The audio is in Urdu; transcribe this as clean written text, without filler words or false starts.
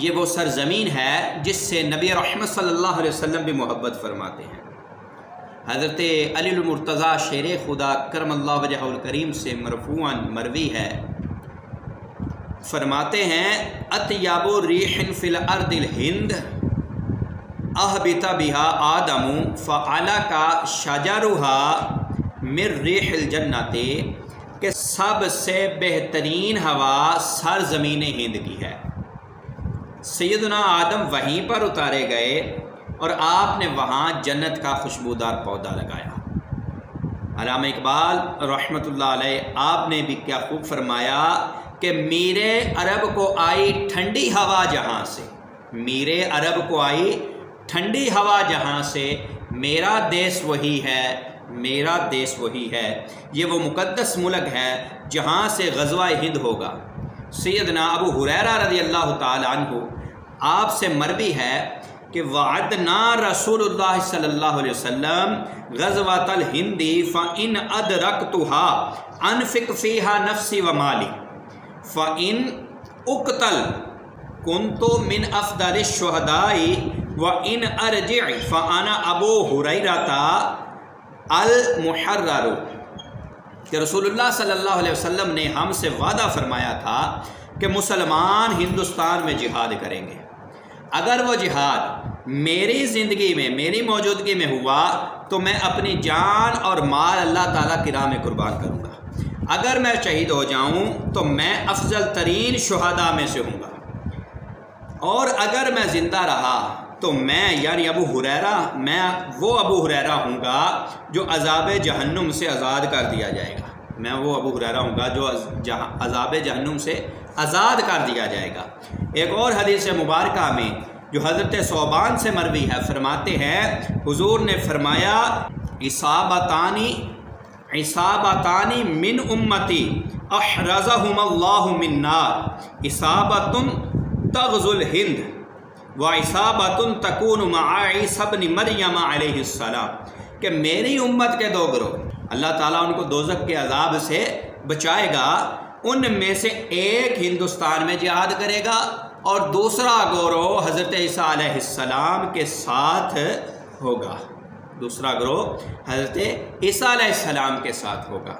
یہ وہ سرزمین ہے جس سے نبی رحمت صلی اللہ علیہ وسلم بھی محبت فرماتے ہیں۔ حضرت علی المرتضیٰ شیر خدا کرم اللہ وجہہ الکریم سے مرفوعاً مروی ہے، فرماتے ہیں اطیب ریح فی الارض الہند اہبط بها آدم فعلق شجرها من ریح الجنت، کہ سب سے بہترین ہوا سرزمین ہند کی ہے۔ سیدنا آدم وہیں پر اتارے گئے اور آپ نے وہاں جنت کا خوشبودار پودا لگایا۔ علامہ اقبال رحمۃ اللہ علیہ آپ نے بھی کیا خوب فرمایا کہ میرے عرب کو آئی ٹھنڈی ہوا جہاں سے، میرے عرب کو آئی ٹھنڈی ہوا جہاں سے، میرا دیس وہی ہے، میرا دیس وہی ہے۔ یہ وہ مقدس ملک ہے جہاں سے غزوہ ہند ہوگا۔ سیدنا ابو ہریرہ رضی اللہ تعالی عنہ آپ سے مروی ہے کہ وعدنا رسول اللہ صلی اللہ علیہ وسلم غزوۃ الہند فإن أدركتها أنفق فيها نفسي ومالي فإن أقتل كنت من أفضل الشهداء وإن أرجع فأنا أبو هريرة المحرر، کہ رسول اللہ صلی اللہ علیہ وسلم نے ہم سے وعدہ فرمایا تھا کہ مسلمان ہندوستان میں جہاد کریں گے، اگر وہ جہاد میری زندگی میں، میری موجودگی میں ہوا تو میں اپنی جان اور مال اللہ تعالیٰ کی راہ میں قربان کروں گا، اگر میں شہید ہو جاؤں تو میں افضل ترین شہداء میں سے ہوں گا، اور اگر میں زندہ رہا تو میں یعنی ابو ہریرہ، میں وہ ابو ہریرہ ہوں گا جو عذاب جہنم سے آزاد کر دیا جائے گا، میں وہ ابو ہریرہ ہوں گا جو عذاب جہنم سے آزاد کر دیا جائے گا۔ ایک اور حدیث مبارکہ میں جو حضرت ثوبان سے مروی ہے، فرماتے ہیں حضور نے فرمایا عصابتانی من امتی احرزہم اللہ من نار، عصابت تغزو الہند وعصابت تکون مع عیسی ابن مریم علیہ السلام، کہ میری امت کے دو گروہ اللہ تعالیٰ ان کو دوزخ کے عذاب سے بچائے گا، ان میں سے ایک ہندوستان میں جہاد کرے گا اور دوسرا گروہ حضرت عیسیٰ علیہ السلام کے ساتھ ہوگا، دوسرا گروہ حضرت عیسیٰ علیہ السلام کے ساتھ ہوگا۔